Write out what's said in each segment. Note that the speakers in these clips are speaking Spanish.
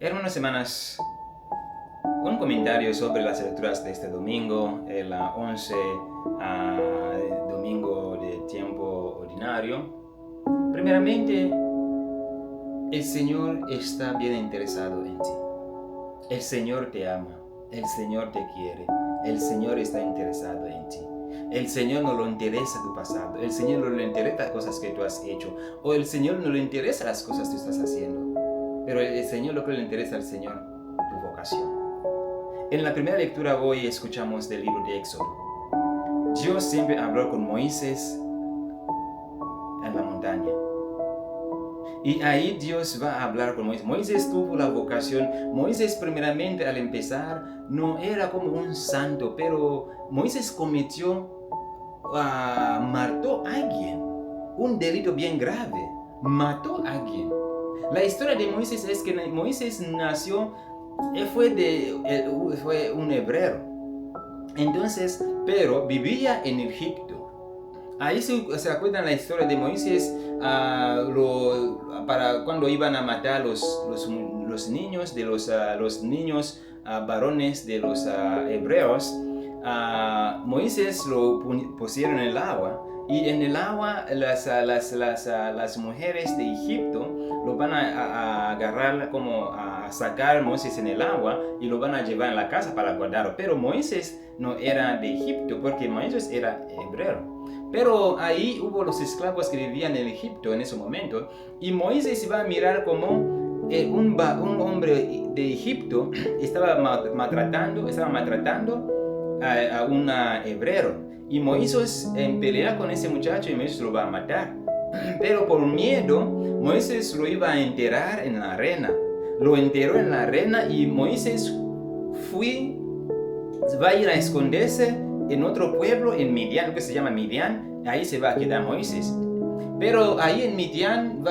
Hermanos y hermanas, un comentario sobre las lecturas de este domingo, el 11 domingo de tiempo ordinario. Primeramente, el Señor está bien interesado en ti. El Señor te ama, el Señor te quiere, el Señor está interesado en ti. El Señor no le interesa tu pasado, el Señor no le interesa las cosas que tú has hecho, o el Señor no le interesa las cosas que tú estás haciendo. Pero el Señor, lo que le interesa al Señor, tu vocación. En la primera lectura hoy escuchamos del libro de Éxodo. Dios siempre habló con Moisés en la montaña. Y ahí Dios va a hablar con Moisés. Moisés tuvo la vocación. Moisés primeramente al empezar no era como un santo, pero Moisés mató a alguien. Un delito bien grave. Mató a alguien. La historia de Moisés es que Moisés nació, fue un hebreo. Entonces, pero vivía en Egipto. Ahí se acuerdan la historia de Moisés para cuando iban a matar los niños de los niños varones de los hebreos. Moisés lo pusieron en el agua, y en el agua las mujeres de Egipto lo van a agarrar, como a sacar a Moisés en el agua, y lo van a llevar a la casa para guardarlo. Pero Moisés no era de Egipto, porque Moisés era hebreo. Pero ahí hubo los esclavos que vivían en Egipto en ese momento, y Moisés iba a mirar como un hombre de Egipto estaba maltratando a un hebreo. Y Moisés pelea con ese muchacho y Moisés lo va a matar. Pero por miedo, Moisés lo iba a enterrar en la arena. Lo enterró en la arena, y Moisés va a ir a esconderse en otro pueblo, en Midian, que se llama Midian. Ahí se va a quedar Moisés. Pero ahí en Midian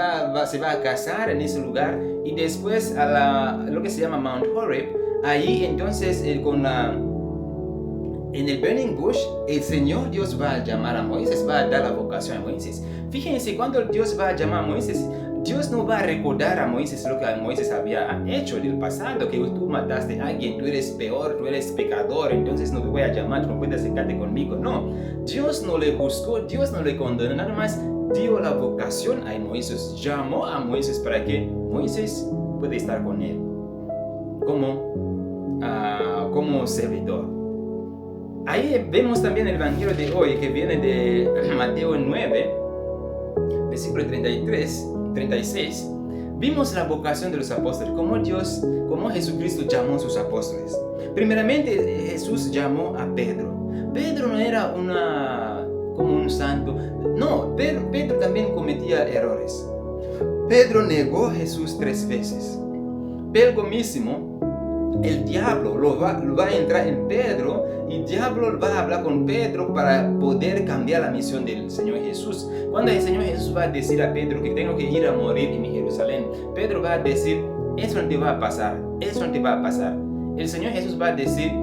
se va a casar en ese lugar, y después lo que se llama Mount Horeb. Ahí entonces en el burning bush, el Señor Dios va a llamar a Moisés, va a dar la vocación a Moisés. Fíjense, cuando Dios va a llamar a Moisés, Dios no va a recordar a Moisés lo que Moisés había hecho en el pasado, que tú mataste a alguien, tú eres peor, tú eres pecador, entonces no te voy a llamar, tú no puedes acercarte conmigo. No, Dios no le juzgó, Dios no le condenó, nada más dio la vocación a Moisés, llamó a Moisés para que Moisés pueda estar con él como servidor. Ahí vemos también el evangelio de hoy, que viene de Mateo 9, versículo 36. Vimos la vocación de los apóstoles, como Jesucristo llamó a sus apóstoles. Primeramente, Jesús llamó a Pedro. Pedro no era como un santo. No, Pedro también cometía errores. Pedro negó a Jesús 3 veces. Pedro mismo, el diablo lo va a entrar en Pedro, y el diablo va a hablar con Pedro para poder cambiar la misión del Señor Jesús. Cuando el Señor Jesús va a decir a Pedro que tengo que ir a morir en Jerusalén, Pedro va a decir, eso no te va a pasar, eso no te va a pasar. El Señor Jesús va a decir,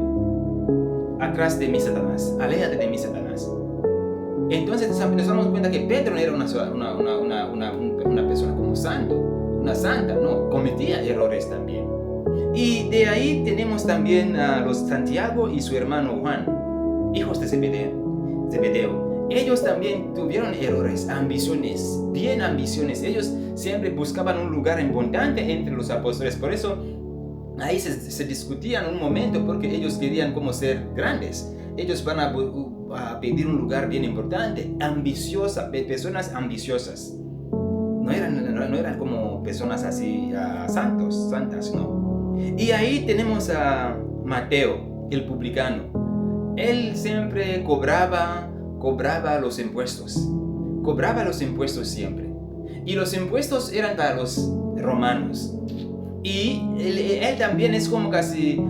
atrás de mí, Satanás, aléjate de mí, Satanás. Entonces nos damos cuenta que Pedro no era una persona como santo, una santa, no, cometía errores también. Y de ahí tenemos también a los Santiago y su hermano Juan, hijos de Zebedeo. Ellos también tuvieron errores, ambiciones. Ellos siempre buscaban un lugar importante entre los apóstoles. Por eso ahí se discutían un momento, porque ellos querían como ser grandes. Ellos van a pedir un lugar bien importante. Personas ambiciosas. No eran como personas así santas, no. Y ahí tenemos a Mateo, el publicano. Él siempre cobraba los impuestos. Cobraba los impuestos siempre. Y los impuestos eran para los romanos. Y él también es como casi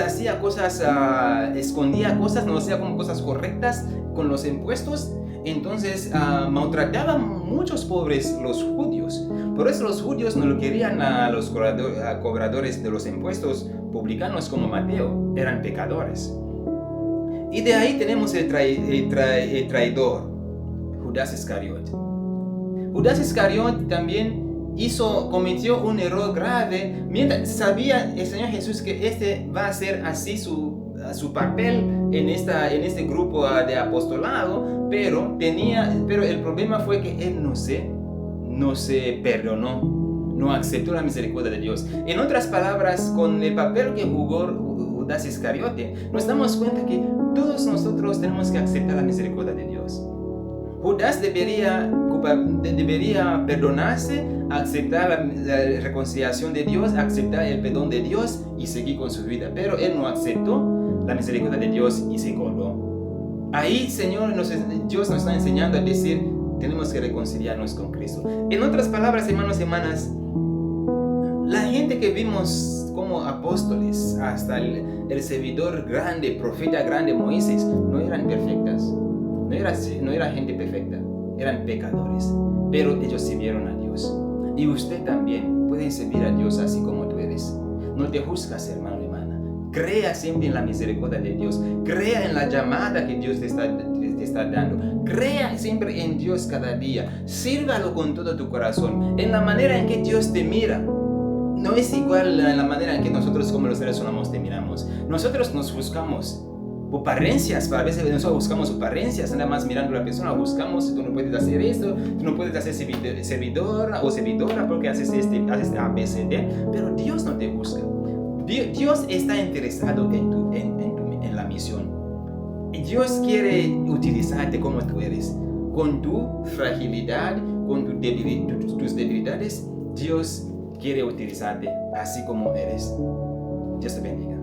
hacía cosas, escondía cosas, no hacía como cosas correctas con los impuestos. Entonces maltrataban muchos pobres los judíos. Por eso los judíos no lo querían a los cobradores de los impuestos publicanos como Mateo. Eran pecadores. Y de ahí tenemos el traidor, Judas Iscariot. Judas Iscariot también cometió un error grave, mientras sabía el Señor Jesús que este va a ser así su papel en este grupo de apostolado, pero el problema fue que él no se perdonó, no aceptó la misericordia de Dios. En otras palabras, con el papel que jugó Judas Iscariote, nos damos cuenta que todos nosotros tenemos que aceptar la misericordia de Dios. Judas debería perdonarse, aceptar la reconciliación de Dios, aceptar el perdón de Dios y seguir con su vida. Pero él no aceptó la misericordia de Dios y se coló. Ahí, Señor, Dios nos está enseñando a decir, tenemos que reconciliarnos con Cristo. En otras palabras, hermanos y hermanas, la gente que vimos como apóstoles, hasta el servidor grande, profeta grande Moisés, no eran perfectas. No era gente perfecta, eran pecadores, pero ellos sirvieron a Dios. Y usted también puede servir a Dios así como tú eres. No te juzgas, hermano y hermana. Crea siempre en la misericordia de Dios. Crea en la llamada que Dios te está dando. Crea siempre en Dios cada día. Sírvalo con todo tu corazón. En la manera en que Dios te mira, no es igual a la manera en que nosotros como los seres humanos te miramos. Nosotros nos buscamos apariencias, a veces nosotros buscamos apariencias, nada más mirando a la persona, buscamos, tú no puedes hacer esto, tú no puedes hacer servidora o servidora porque haces ABCD, pero Dios no te busca. Dios está interesado en la misión. Dios quiere utilizarte como tú eres, con tu fragilidad, con tus debilidades. Dios quiere utilizarte así como eres. Dios te bendiga.